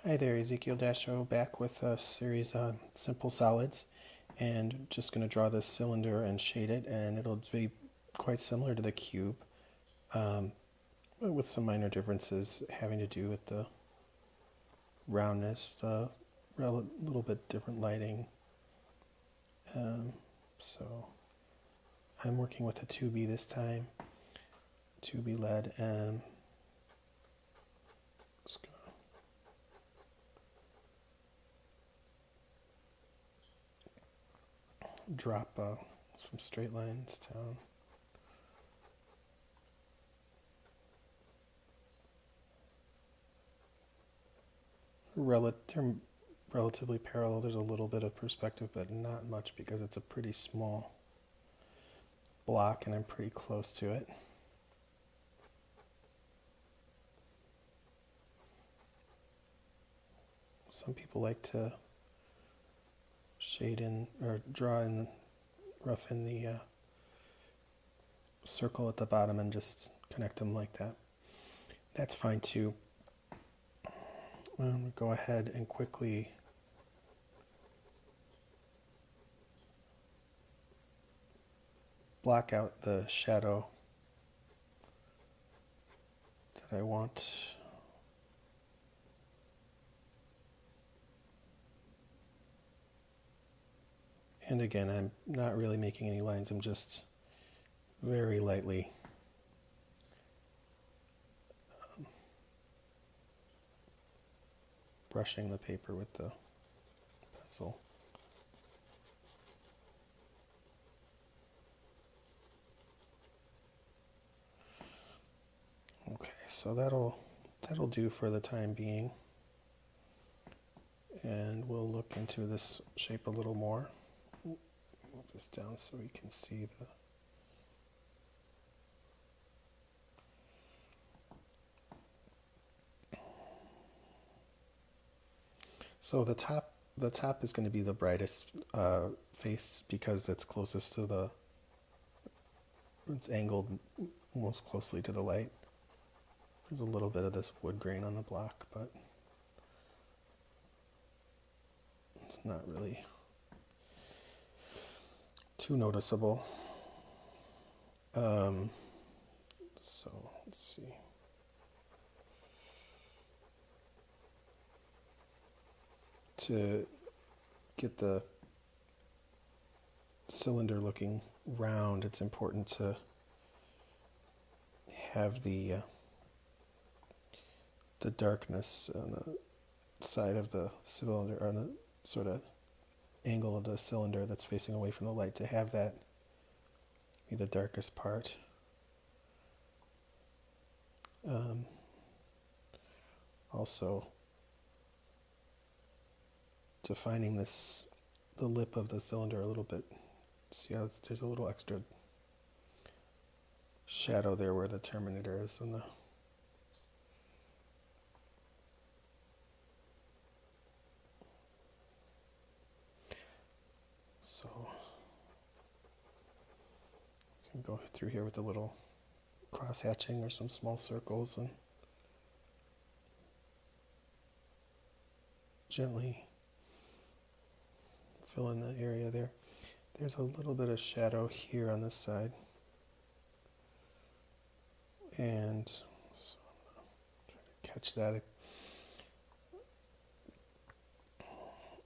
Hi there, Ezekiel Dasho back with a series on simple solids, and just going to draw this cylinder and shade it, and it'll be quite similar to the cube, um, with some minor differences having to do with the roundness, the little bit different lighting. So I'm working with a 2B this time, 2B lead, and just gonna drop some straight lines down. They're relatively parallel. There's a little bit of perspective, but not much because it's a pretty small block and I'm pretty close to it. Some people like to shade in or draw in, rough in the circle at the bottom and just connect them like that. That's fine too. Go ahead and quickly block out the shadow that I want. And again, I'm not really making any lines, I'm just very lightly brushing the paper with the pencil. Okay, so that'll do for the time being. And we'll look into this shape a little more. Move this down so we can see the the top is going to be the brightest face because it's closest to it's angled most closely to the light. There's a little bit of this wood grain on the block, but it's not really too noticeable. So let's see. To get the cylinder looking round, it's important to have the darkness on the side of the cylinder, or on the sort of angle of the cylinder that's facing away from the light, to have that be the darkest part. Also, defining the lip of the cylinder a little bit. See how there's a little extra shadow there where the terminator is on the so you can go through here with a little cross hatching or some small circles and gently fill in the area there. There's a little bit of shadow here on this side, and so I'm going to try to catch that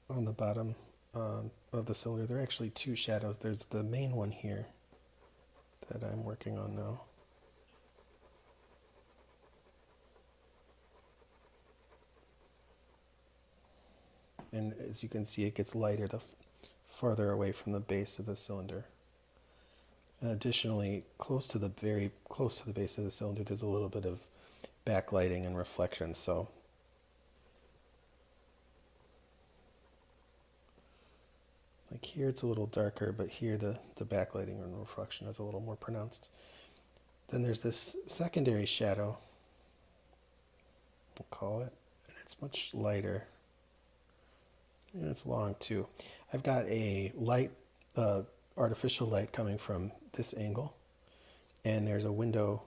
on the bottom of the cylinder. There are actually two shadows. There's the main one here that I'm working on now. And as you can see, it gets lighter the farther away from the base of the cylinder. And additionally, close to the base of the cylinder, there's a little bit of backlighting and reflection. So like here it's a little darker, but here the backlighting and reflection is a little more pronounced. Then there's this secondary shadow, we'll call it, and it's much lighter. And it's long too. I've got a light, artificial light coming from this angle, and there's a window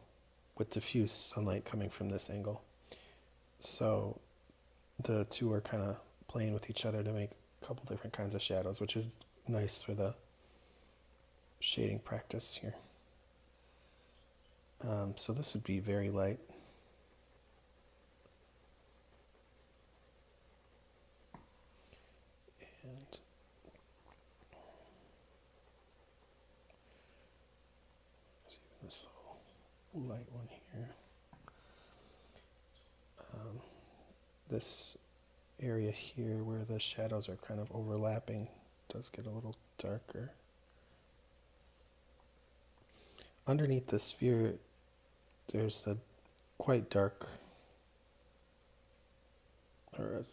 with diffuse sunlight coming from this angle. So the two are kind of playing with each other to make a couple different kinds of shadows, which is nice for the shading practice here. So this would be very light. And there's even this little light one here. This area here where the shadows are kind of overlapping does get a little darker. Underneath the sphere, there's a quite dark, or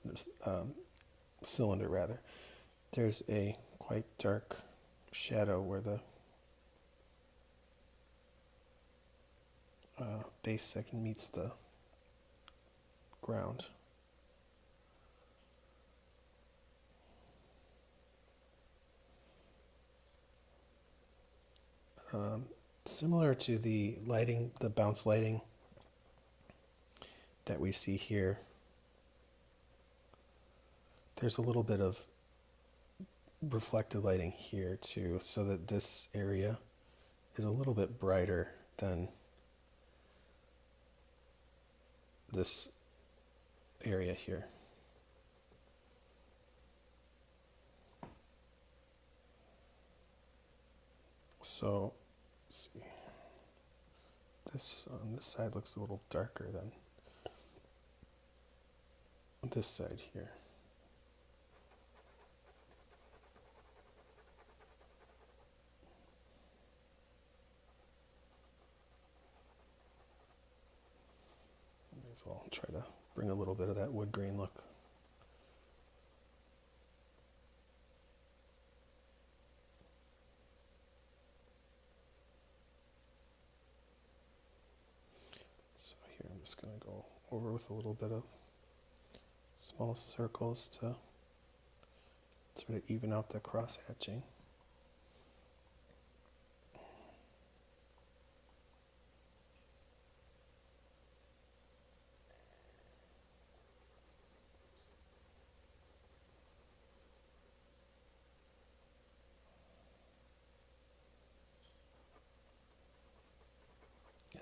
cylinder rather. There's a quite dark shadow where the base section meets the ground. Similar to the lighting, the bounce lighting that we see here, there's a little bit of reflected lighting here too, so that this area is a little bit brighter than this area here. So, let's see. This on this side looks a little darker than this side here. May as well try to bring a little bit of that wood grain look. I'm just going to go over with a little bit of small circles to sort of even out the cross hatching.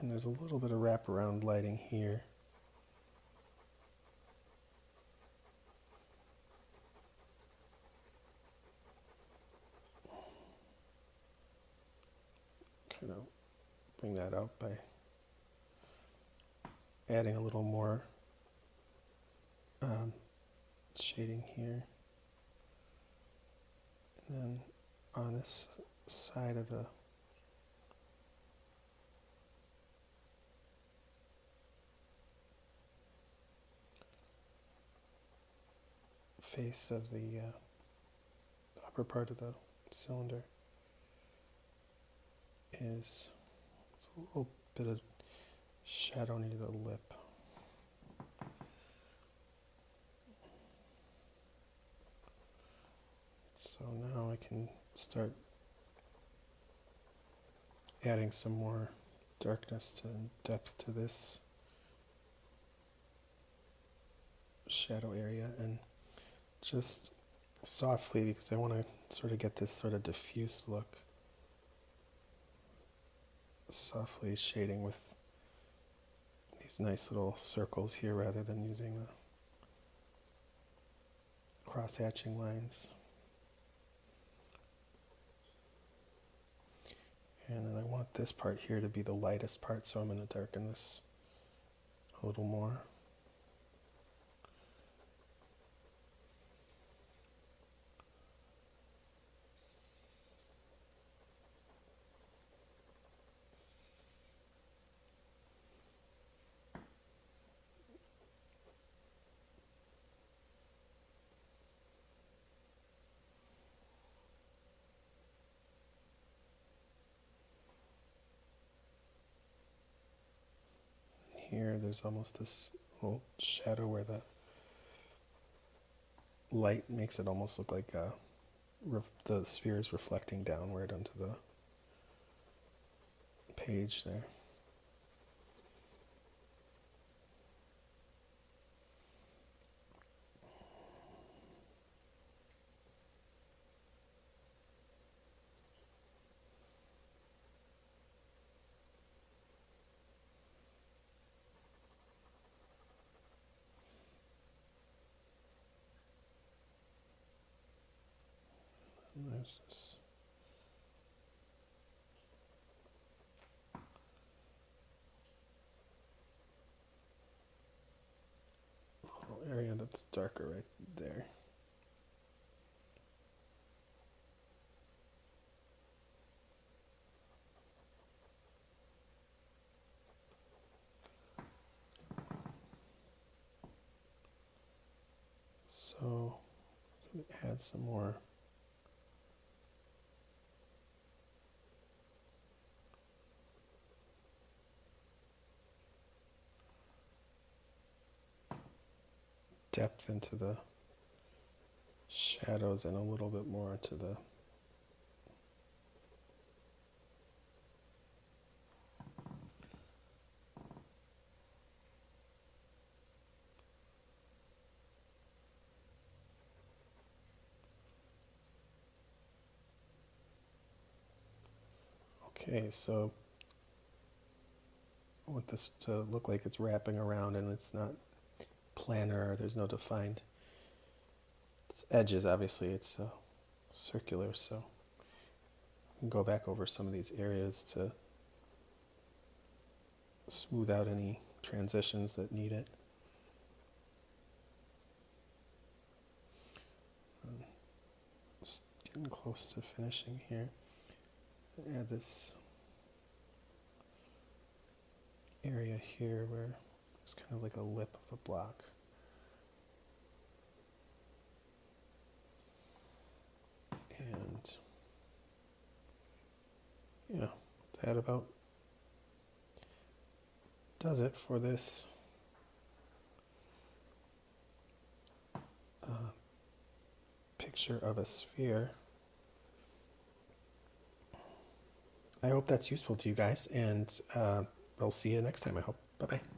And there's a little bit of wraparound lighting here. Kind of bring that out by adding a little more shading here. And then on this side of the face of the upper part of the cylinder is a little bit of shadow near the lip. So now I can start adding some more darkness and depth to this shadow area, and just softly, because I want to sort of get this sort of diffuse look, softly shading with these nice little circles here rather than using the cross-hatching lines. And then I want this part here to be the lightest part, so I'm going to darken this a little more. Here, there's almost this little shadow where the light makes it almost look like the sphere is reflecting downward onto the page there. Where's this? Little area that's darker right there. So add some more depth into the shadows and a little bit more into the Okay, so I want this to look like it's wrapping around and it's not planar, there's no defined edges. Obviously it's circular, so I can go back over some of these areas to smooth out any transitions that need it. Just getting close to finishing here. Add this area here where it's kind of like a lip of the block. And yeah, that about does it for this picture of a sphere. I hope that's useful to you guys, and I'll see you next time, I hope. Bye-bye.